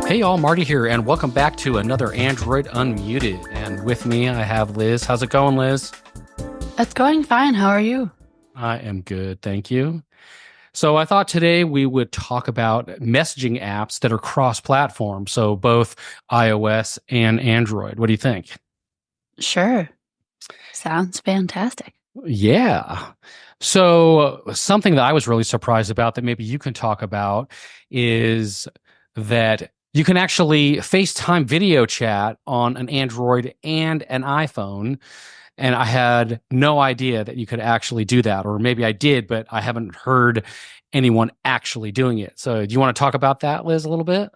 Hey y'all, Marty here, and welcome back to another Android Unmuted. And with me, I have Liz. How's it going, Liz? It's going fine. How are you? I am good, thank you. So I thought today we would talk about messaging apps that are cross-platform, so both iOS and Android. What do you think? Sure. Sounds fantastic. Yeah. So something that I was really surprised about that maybe you can talk about is that you can actually FaceTime video chat on an Android and an iPhone. And I had no idea that you could actually do that. Or maybe I did, but I haven't heard anyone actually doing it. So do you want to talk about that, Liz, a little bit?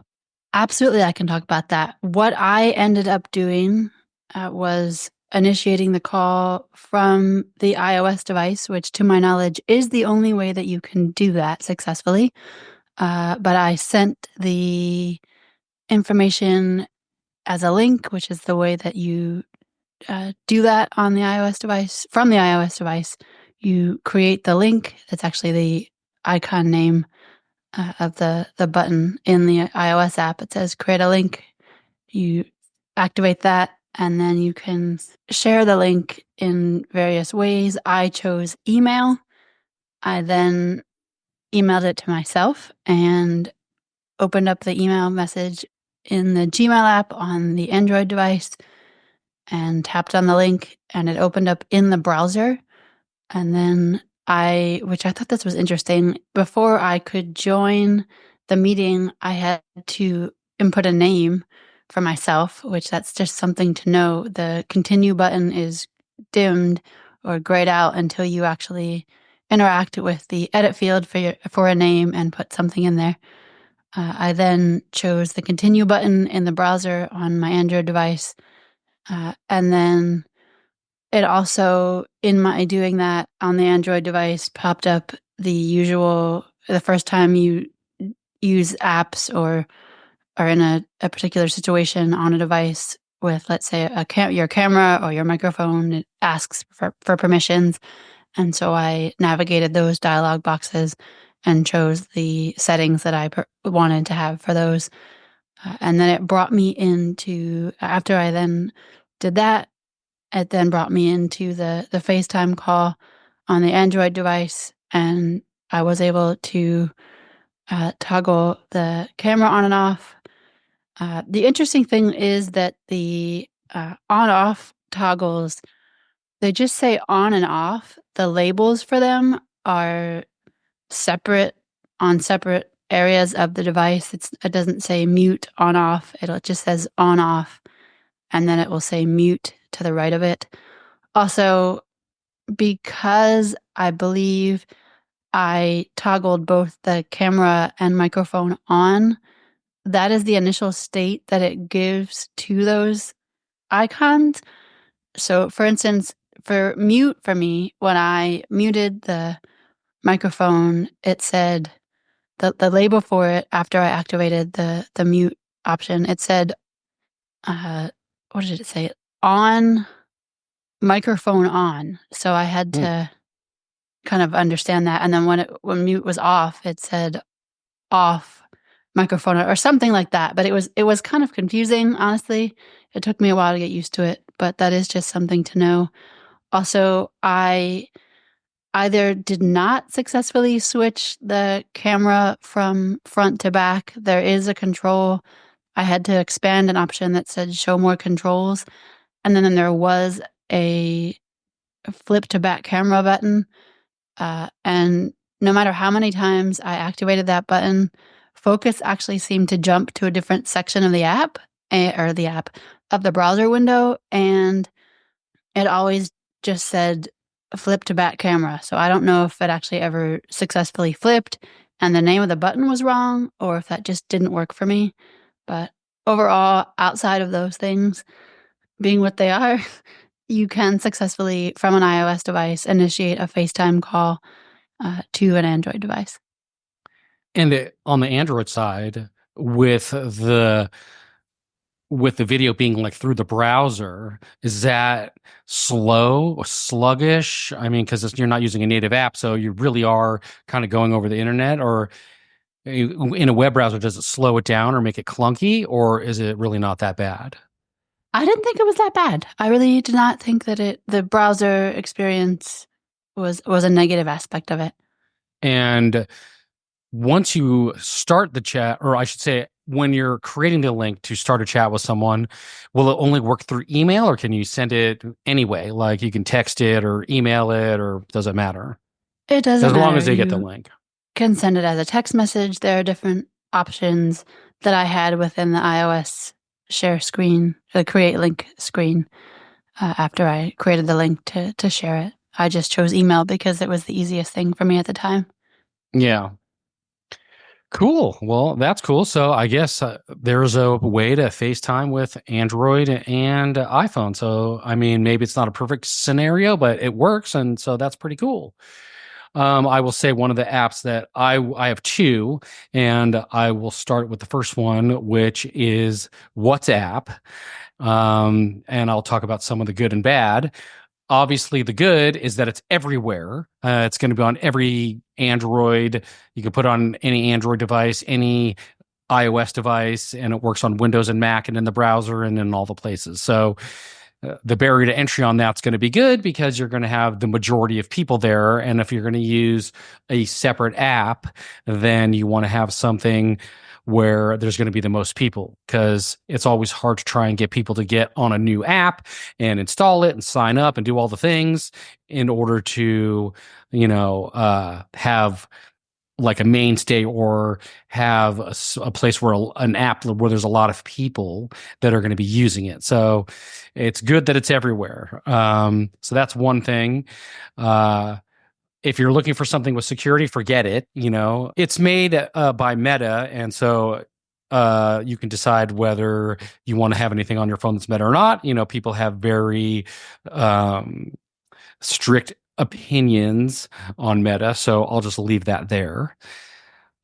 Absolutely, I can talk about that. What I ended up doing was initiating the call from the iOS device, which to my knowledge is the only way that you can do that successfully. But I sent the information as a link, which is the way that you do that on the iOS device. From the iOS device, you create the link. That's actually the icon name of the button in the iOS app. It says create a link. You activate that, and then you can share the link in various ways. I chose email. I then emailed it to myself and opened up the email message in the Gmail app on the Android device and tapped on the link, and it opened up in the browser. And then which I thought this was interesting, before I could join the meeting, I had to input a name for myself, which that's just something to know. The continue button is dimmed or grayed out until you actually interact with the edit field for a name and put something in there. I then chose the continue button in the browser on my Android device. And then it also, in my doing that on the Android device, popped up the first time you use apps or are in a particular situation on a device with, let's say, your camera or your microphone. It asks for permissions. And so I navigated those dialog boxes and chose the settings that I wanted to have for those. And then it brought me after I then did that, it then brought me into the FaceTime call on the Android device, and I was able to toggle the camera on and off. The interesting thing is that the on-off toggles, they just say on and off. The labels for them are separate on separate areas of the device. It doesn't say mute on off. It just says on off, and then it will say mute to the right of it. Also, because I believe I toggled both the camera and microphone on, that is the initial state that it gives to those icons. So, for instance, for mute for me, when I muted the microphone, it said the label for it after I activated the mute option, it said, what did it say? On microphone on. So I had Hmm. to kind of understand that. And then when mute was off, it said off microphone or something like that. But it was kind of confusing, honestly. It took me a while to get used to it, but that is just something to know. Also, I either did not successfully switch the camera from front to back. There is a control. I had to expand an option that said show more controls. And then there was a flip to back camera button. And no matter how many times I activated that button, focus actually seemed to jump to a different section of the app or the app of the browser window. And it always just said flip to back camera. So I don't know if it actually ever successfully flipped and the name of the button was wrong or if that just didn't work for me. But overall, outside of those things being what they are, you can successfully, from an iOS device, initiate a FaceTime call to an Android device. And on the Android side, with the video being like through the browser, is that slow or sluggish? I mean, because you're not using a native app, so you really are kind of going over the internet, or in a web browser, does it slow it down or make it clunky, or is it really not that bad? I didn't think it was that bad. I really did not think that the browser experience was a negative aspect of it. And once you start the chat, or I should say, when you're creating the link to start a chat with someone, will it only work through email or can you send it anyway? Like you can text it or email it, or does it matter? It doesn't As long matter. as they get the You link. can send it as a text message. There are different options that I had within the iOS share screen, the create link screen. After I created the link to share it, I just chose email because it was the easiest thing for me at the time. Yeah. Cool. Well, that's cool. So I guess there's a way to FaceTime with Android and iPhone. So, I mean, maybe it's not a perfect scenario, but it works. And so that's pretty cool. I will say one of the apps that I have two, and I will start with the first one, which is WhatsApp. And I'll talk about some of the good and bad. Obviously, the good is that it's everywhere. It's going to be on every Android. You can put it on any Android device, any iOS device, and it works on Windows and Mac and in the browser and in all the places. So the barrier to entry on that's going to be good because you're going to have the majority of people there. And if you're going to use a separate app, then you want to have something where there's going to be the most people because it's always hard to try and get people to get on a new app and install it and sign up and do all the things in order to, have like a mainstay or have a place where an app where there's a lot of people that are going to be using it. So it's good that it's everywhere. So that's one thing. If you're looking for something with security, forget it. It's made by Meta, and so you can decide whether you want to have anything on your phone that's Meta or not. People have very strict opinions on Meta, so I'll just leave that there.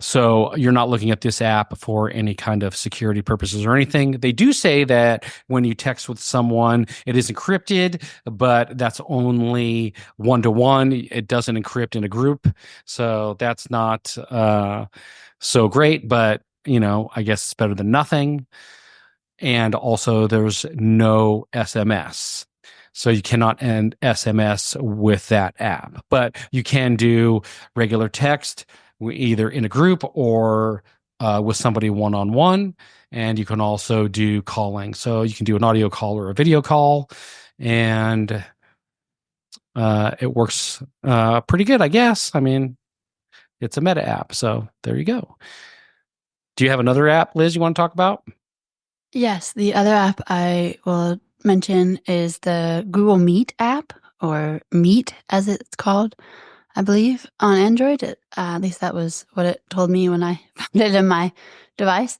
So you're not looking at this app for any kind of security purposes or anything. They do say that when you text with someone, it is encrypted, but that's only one to one. It doesn't encrypt in a group. So that's not so great, but I guess it's better than nothing. And also there's no SMS. So you cannot end SMS with that app, but you can do regular text either in a group or with somebody one on one. And you can also do calling. So you can do an audio call or a video call, and it works pretty good, I guess. I mean, it's a Meta app. So there you go. Do you have another app, Liz, you want to talk about? Yes, the other app I will mention is the Google Meet app, or Meet as it's called, I believe, on Android. At least that was what it told me when I found it in my device.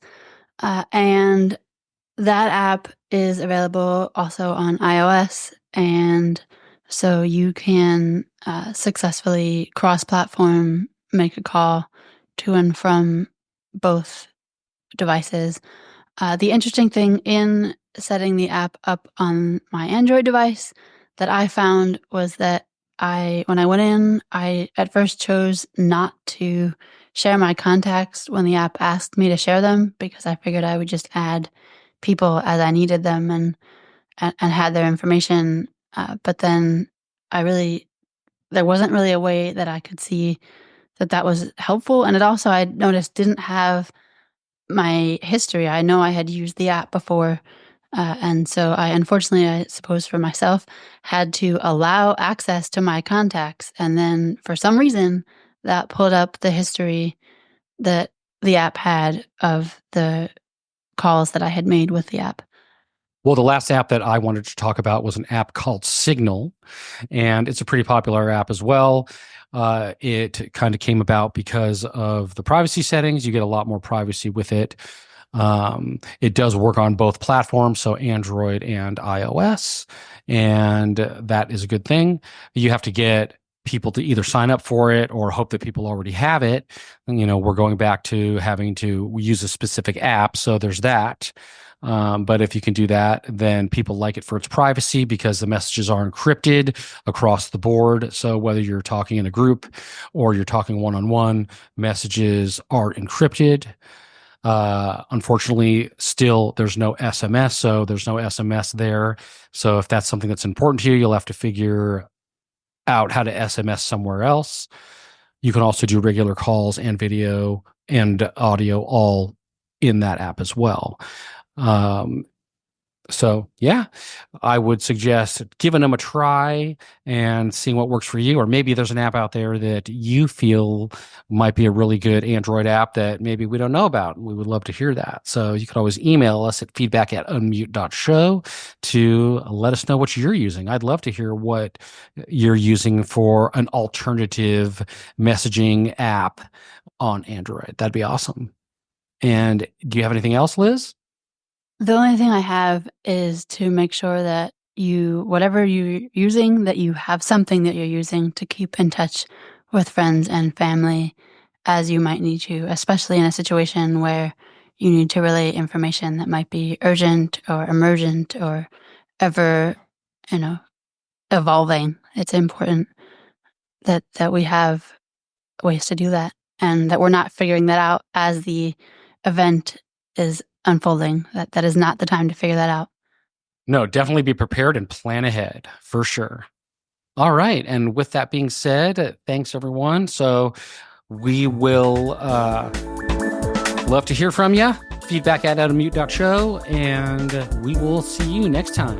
And that app is available also on iOS. And so you can successfully cross-platform make a call to and from both devices. The interesting thing in setting the app up on my Android device that I found was that when I went in, I at first chose not to share my contacts when the app asked me to share them because I figured I would just add people as I needed them and had their information. But then there wasn't really a way that I could see that was helpful. And it also, I noticed, didn't have my history. I know I had used the app before. And so unfortunately, I suppose for myself, had to allow access to my contacts. And then for some reason, that pulled up the history that the app had of the calls that I had made with the app. Well, the last app that I wanted to talk about was an app called Signal, and it's a pretty popular app as well. It kind of came about because of the privacy settings. You get a lot more privacy with it. It does work on both platforms, so Android and iOS, and that is a good thing. You have to get people to either sign up for it or hope that people already have it. And, we're going back to having to use a specific app, so there's that. But if you can do that, then people like it for its privacy because the messages are encrypted across the board. So whether you're talking in a group or you're talking one-on-one, messages are encrypted. Unfortunately, still there's no SMS, so there's no SMS there. So if that's something that's important to you, you'll have to figure out how to SMS somewhere else. You can also do regular calls and video and audio all in that app as well. Um, so yeah, I would suggest giving them a try and seeing what works for you. Or maybe there's an app out there that you feel might be a really good Android app that maybe we don't know about. We would love to hear that. So you could always email us at feedback@unmute.show to let us know what you're using. I'd love to hear what you're using for an alternative messaging app on Android. That'd be awesome. And do you have anything else, Liz? The only thing I have is to make sure that whatever you're using, that you have something that you're using to keep in touch with friends and family as you might need to, especially in a situation where you need to relay information that might be urgent or emergent or ever, you know, evolving. It's important that we have ways to do that and that we're not figuring that out as the event is unfolding. That is not the time to figure that out. No, definitely be prepared and plan ahead for sure. All right. And with that being said, thanks everyone. So we will love to hear from you. Feedback@unmute.show, and we will see you next time.